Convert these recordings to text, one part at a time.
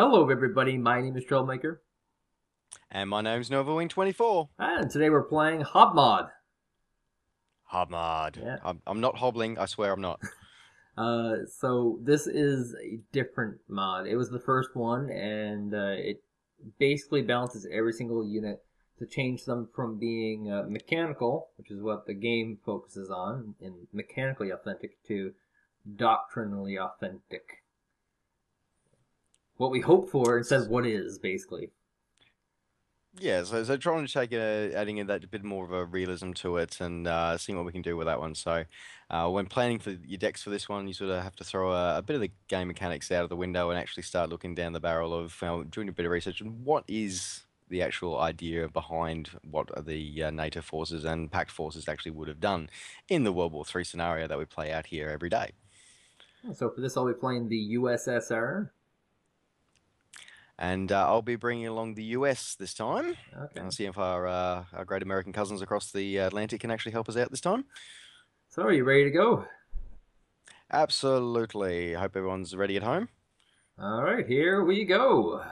Hello, everybody. My name is Troublemaker, And my name's Novawing 24. and today we're playing HobMod. HobMod. Yeah. I'm not hobbling, I swear I'm not. So this is a different mod. It was the first one, and it basically balances every single unit to change them from being mechanical, which is what the game focuses on, and mechanically authentic, to doctrinally authentic. What we hope for instead of what is, basically. Yeah, so trying to take adding in that bit more of a realism to it and seeing what we can do with that one. So when planning for your decks for this one, you sort of have to throw a bit of the game mechanics out of the window and actually start looking down the barrel of doing a bit of research and what is the actual idea behind what are the NATO forces and Pact forces actually would have done in the World War III scenario that we play out here every day. So for this, I'll be playing the USSR. And I'll be bringing along the US this time. Okay. I'll see if our great American cousins across the Atlantic can actually help us out this time. So are you ready to go? Absolutely. Hope everyone's ready at home. All right, here we go.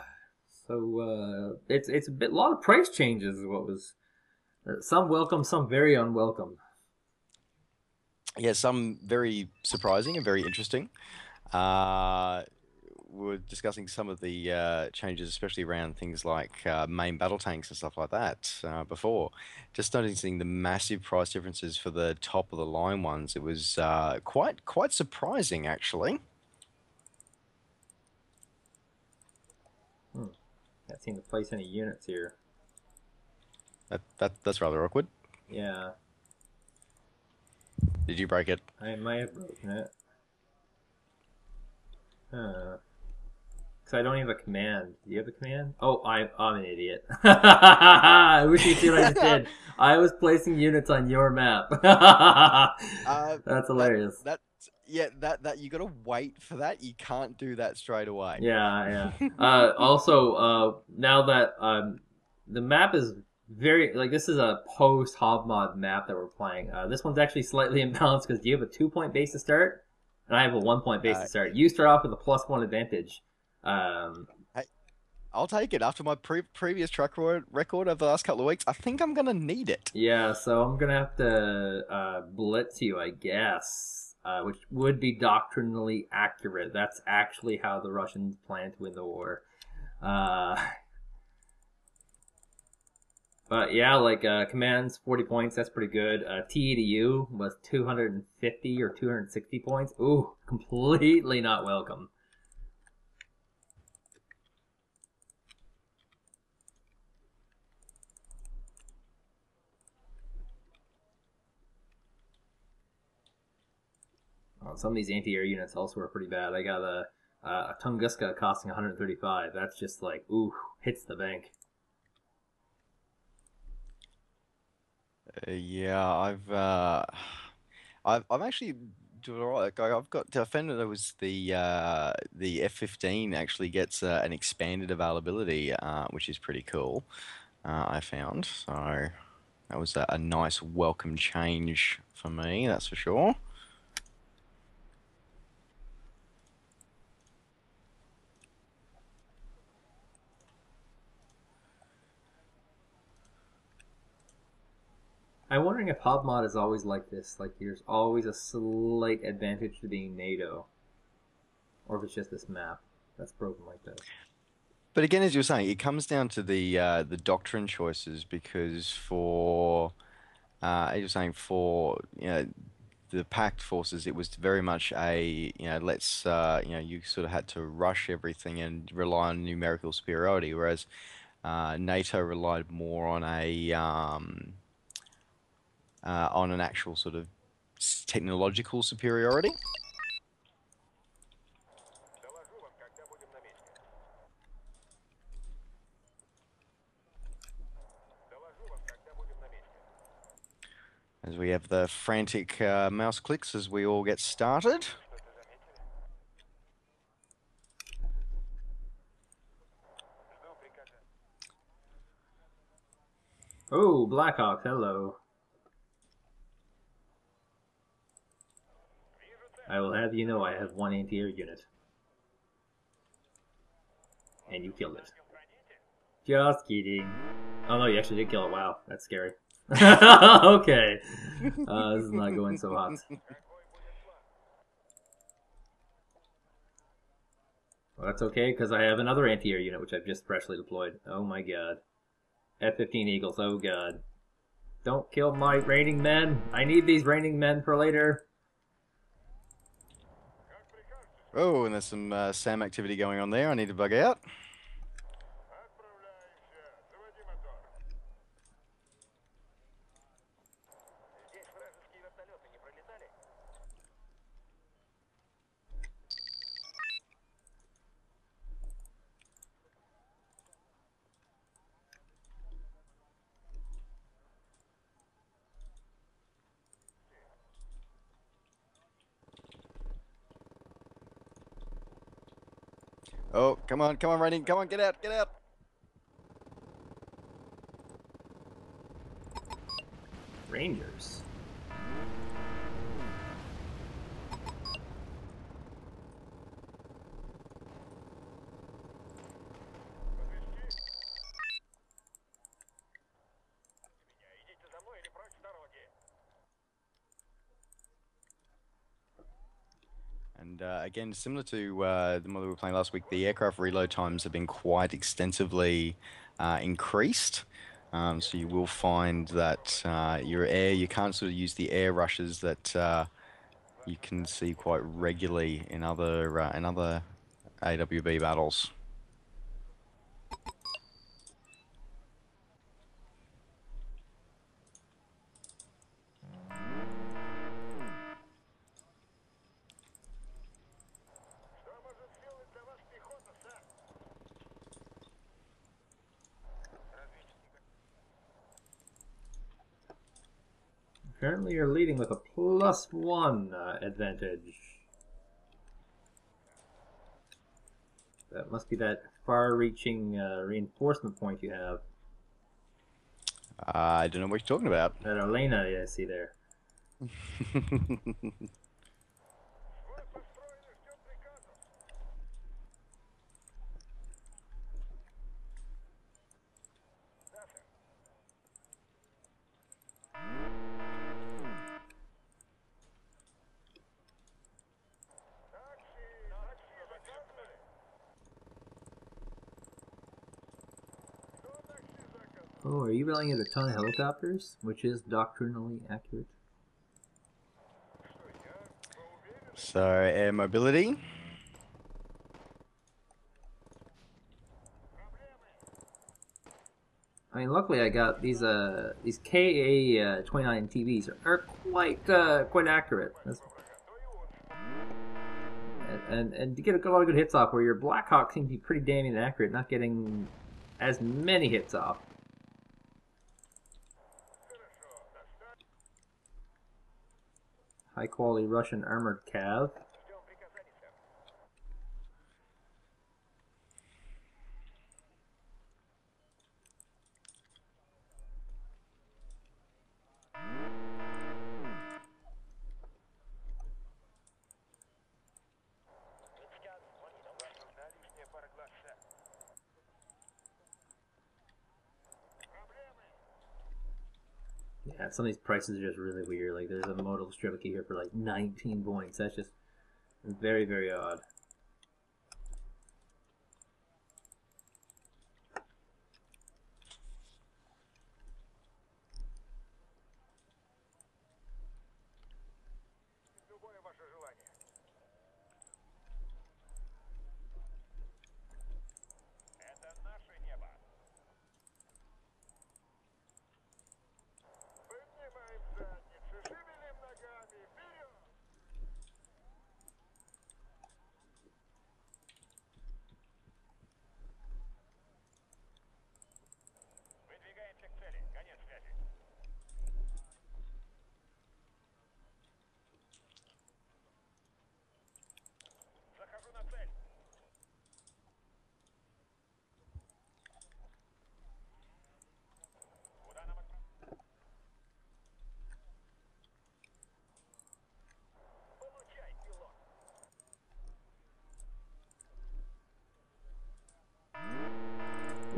So it's a bit lot of price changes. Is what was some welcome, some very unwelcome. Yeah, some very surprising and very interesting. Uh, we're discussing some of the changes, especially around things like main battle tanks and stuff like that before. Just noticing the massive price differences for the top of the line ones. It was quite surprising, actually. Hmm. Can't seem to place any units here. That's rather awkward. Yeah, Did you break it? I might have broken it. Huh. Because I don't have a command. Do you have a command? Oh, I'm an idiot. I wish you could see what I just did. I was placing units on your map. Uh, That's that hilarious. that yeah, that you gotta wait for that. You can't do that straight away. Yeah, yeah. Also, now that the map is very like this is a post HobMod map that we're playing. This one's actually slightly imbalanced because you have a 2 point base to start, and I have a 1 point base to start. You start off with a +1 advantage. Um, Hey, I'll take it. After my previous track record over the last couple of weeks, I think I'm gonna need it. yeah, so I'm gonna have to blitz you, I guess, which would be doctrinally accurate. That's actually how the Russians plan to win the war. Uh, But yeah, like commands 40 points, that's pretty good. T to U was 250 or 260 points. Ooh, completely not welcome. Some of these anti-air units also are pretty bad. I got a Tunguska costing 135. That's just like ooh, hits the bank. Yeah, I've actually doing all right. Like, I've got I found that there was the F-15 actually gets an expanded availability, which is pretty cool. I found so that was a nice welcome change for me. That's for sure. I'm wondering if HobMod is always like this. Like there's always a slight advantage to being NATO, or if it's just this map that's broken like this. But again, as you were saying, it comes down to the doctrine choices because for as you're saying for the Pact forces, it was very much a let's you sort of had to rush everything and rely on numerical superiority, whereas NATO relied more on an actual sort of technological superiority. As we have the frantic mouse clicks as we all get started. Oh, Blackhawks, hello. I will have you know I have one anti-air unit. And you killed it. Just kidding. Oh no, you actually did kill it. Wow, that's scary. Okay. This is not going so hot. Well, that's okay, because I have another anti-air unit, which I've just freshly deployed. Oh my god. F-15 Eagles, oh god. Don't kill my raining men. I need these raining men for later. Oh, and there's some SAM activity going on there. I need to bug out. Oh, come on, raining, come on, get out, get out. Rangers. And again, similar to the model we were playing last week, the aircraft reload times have been quite extensively increased. So you will find that you can't sort of use the air rushes that you can see quite regularly in other AWB battles. Apparently you're leading with a +1 advantage. That must be that far-reaching reinforcement point you have. I don't know what you're talking about. That Elena I see there. Oh, are you relying at a ton of helicopters? Which is doctrinally accurate. So, air mobility. I mean, luckily I got these KA-29 TVs are quite accurate. And to get a lot of good hits off, where your Blackhawk seems to be pretty damn inaccurate, not getting as many hits off. High quality Russian armored cav. Yeah, some of these prices are just really weird. Like, there's a modal Strivica here for like 19 points. That's just very, very odd.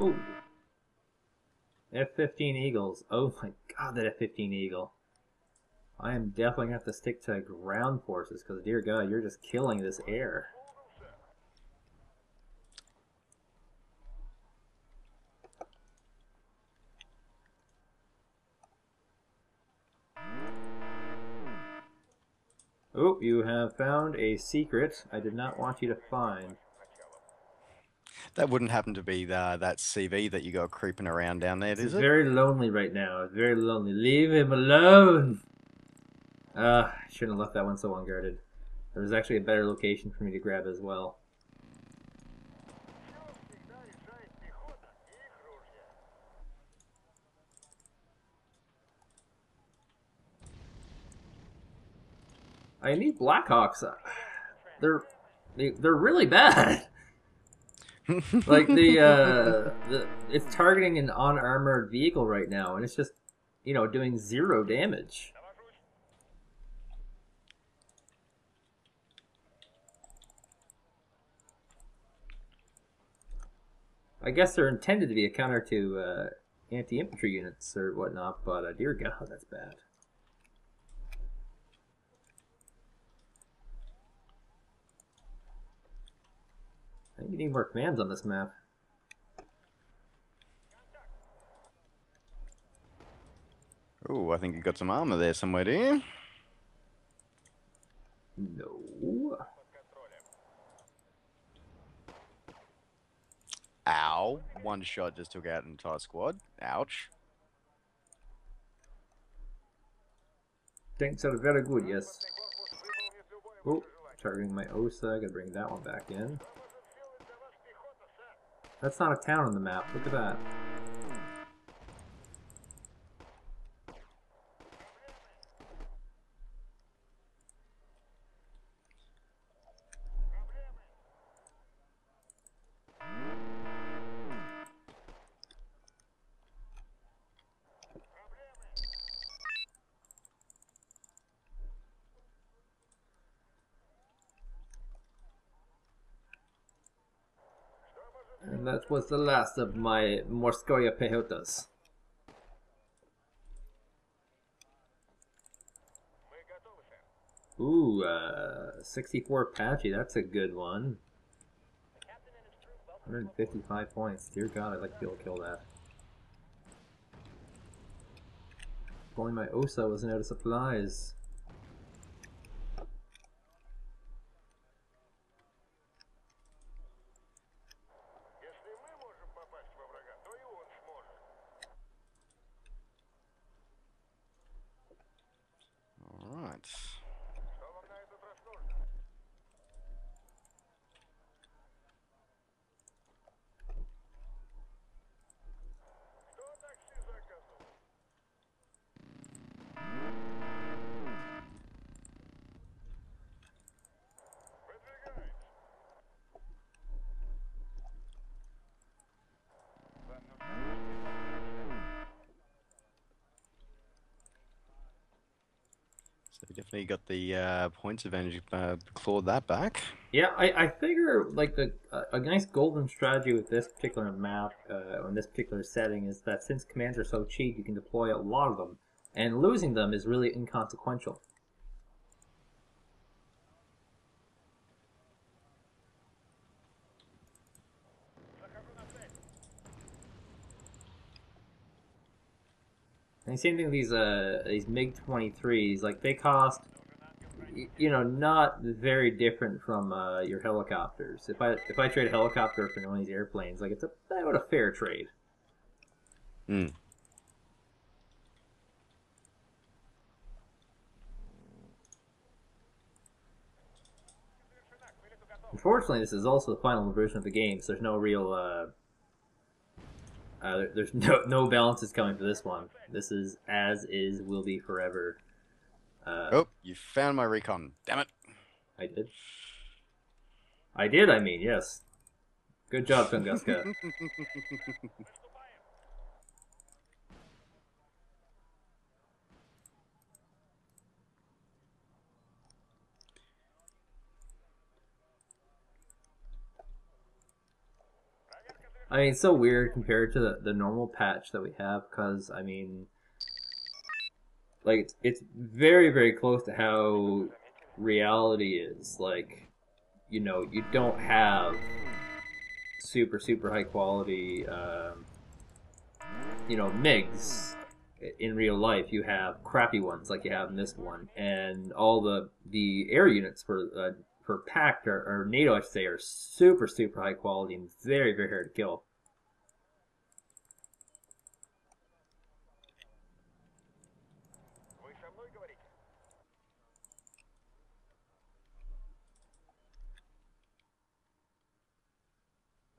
Ooh. F-15 Eagles. Oh my god, that F-15 Eagle. I am definitely going to have to stick to ground forces because, dear god, you're just killing this air. Oh, you have found a secret I did not want you to find. That wouldn't happen to be that CV that you got creeping around down there, It's is it? very lonely right now. It's very lonely. Leave him alone! I shouldn't have left that one so unguarded. There was actually a better location for me to grab as well. I need Blackhawks. They're they're really bad. Like it's targeting an unarmored vehicle right now, and it's just doing 0 damage. I guess they're intended to be a counter to anti-infantry units or whatnot, but dear god, that's bad. I think you need more commands on this map. Oh, I think you got some armor there somewhere, do you? No. Ow. One shot just took out an entire squad. Ouch. Tanks are very good, yes. Oh, targeting my OSA. Gotta bring that one back in. That's not a town on the map. Look at that. And that was the last of my Morskoye pejotas. Ooh, 64 Apache, that's a good one. 155 points. Dear god, I'd like to be able to kill that. If only my OSA wasn't out of supplies. Alright. So we definitely got the points advantage, clawed that back. Yeah, I figure like a nice golden strategy with this particular map, on this particular setting, is that since commands are so cheap, you can deploy a lot of them, and losing them is really inconsequential. And same thing with these MiG-23s, like they cost, not very different from your helicopters. If I trade a helicopter for one of these airplanes, like it's about a fair trade. Hmm. Unfortunately, this is also the final version of the game, so there's no real there's no balances coming for this one. This is as is, will be forever. Oh, you found my recon. Damn it. I did. I did. I mean, yes. Good job, Tunguska. I mean, it's so weird compared to the normal patch that we have, because I mean, like it's very very close to how reality is. Like, you don't have super high quality, MIGs in real life. You have crappy ones like you have in this one, and all the air units for Pact or NATO, I should say, are super high quality and very very hard to kill.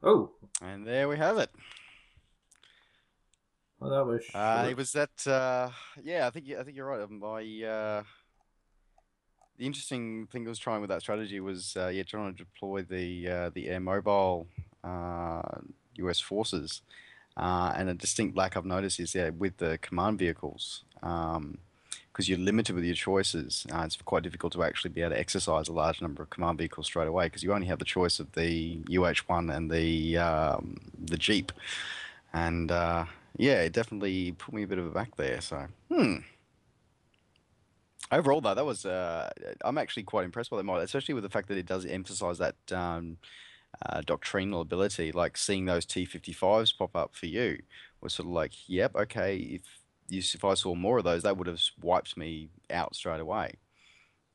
Oh, And there we have it. well, that was It short. was that. Yeah, I think you're right. The interesting thing I was trying with that strategy was, yeah, trying to deploy the air mobile uh, US forces. And a distinct lack I've noticed is, yeah, with the command vehicles, because you're limited with your choices. It's quite difficult to actually be able to exercise a large number of command vehicles straight away because you only have the choice of the UH-1 and the Jeep. And yeah, it definitely put me a bit of a back there. So, overall, though, that was I'm actually quite impressed by that mod, especially with the fact that it does emphasize that doctrinal ability. Like seeing those T-55s pop up for you was sort of like, yep, okay. If I saw more of those, that would have wiped me out straight away.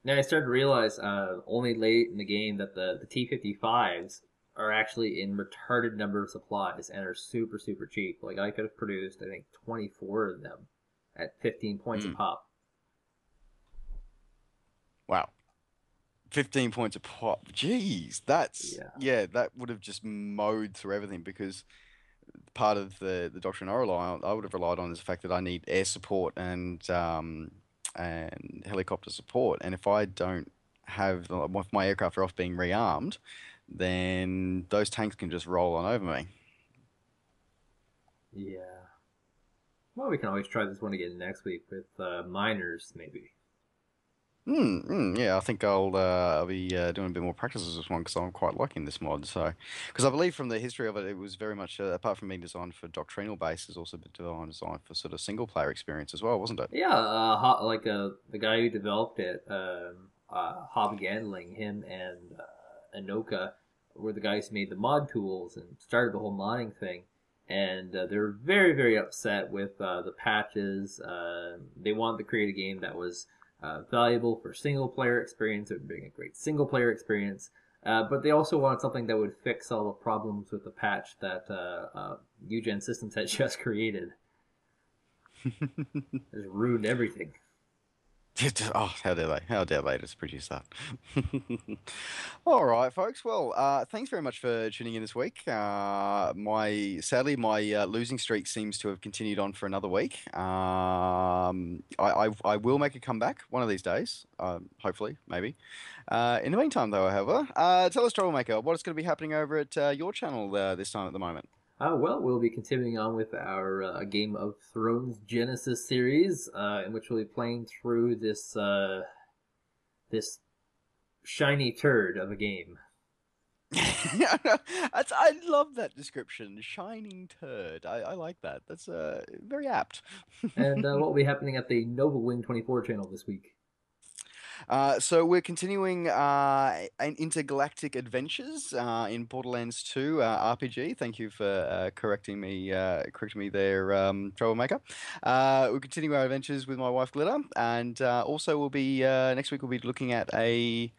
Now I started to realize only late in the game that the T-55s are actually in retarded number of supplies and are super cheap. Like I could have produced I think 24 of them at 15 points a Mm, pop. wow. 15 points a pop. Jeez, that's Yeah. yeah, that would have just mowed through everything because part of the doctrine I would have relied on is the fact that I need air support and helicopter support. And if I don't have if my aircraft are off being rearmed, then those tanks can just roll on over me. Yeah. Well, we can always try this one again next week with miners, maybe. Yeah, I think I'll be doing a bit more practice with this one because I'm quite liking this mod. So, because I believe from the history of it, it was very much apart from being designed for doctrinal bases, also been designed for sort of single player experience as well, wasn't it? Yeah, like the guy who developed it, Hob Gandling, him and Anoka were the guys who made the mod tools and started the whole modding thing. And they're very upset with the patches. They wanted to create a game that was valuable for single player experience. It would bring a great single player experience. But they also wanted something that would fix all the problems with the patch that Eugen Systems had just created. Just ruined everything. Oh, how dare they? How dare they just produce that? All right, folks. Well, thanks very much for tuning in this week. My losing streak seems to have continued on for another week. I will make a comeback one of these days. Hopefully, maybe. In the meantime, though, however, tell us, Troublemaker, what is going to be happening over at your channel this time at the moment? Well, we'll be continuing on with our Game of Thrones Genesis series, in which we'll be playing through this shiny turd of a game. I love that description. Shining turd. I like that. That's very apt. And what will be happening at the Novawing 24 channel this week? So we're continuing an intergalactic adventures in Borderlands 2 RPG. Thank you for correcting me there, Troublemaker. We'll continue our adventures with my wife Glitter, and also we'll be next week we'll be looking at a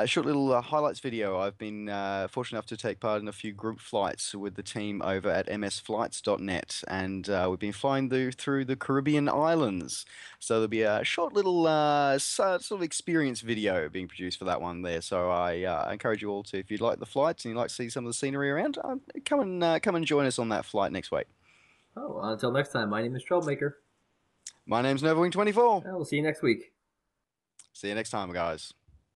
short little highlights video. I've been fortunate enough to take part in a few group flights with the team over at msflights.net, and we've been flying through the Caribbean islands. So there'll be a short little sort of experience video being produced for that one there. So I encourage you all to, if you'd like the flights and you'd like to see some of the scenery around, come and join us on that flight next week. Oh, until next time, my name is Troublemaker. My name's Novawing24. We'll see you next week. See you next time, guys.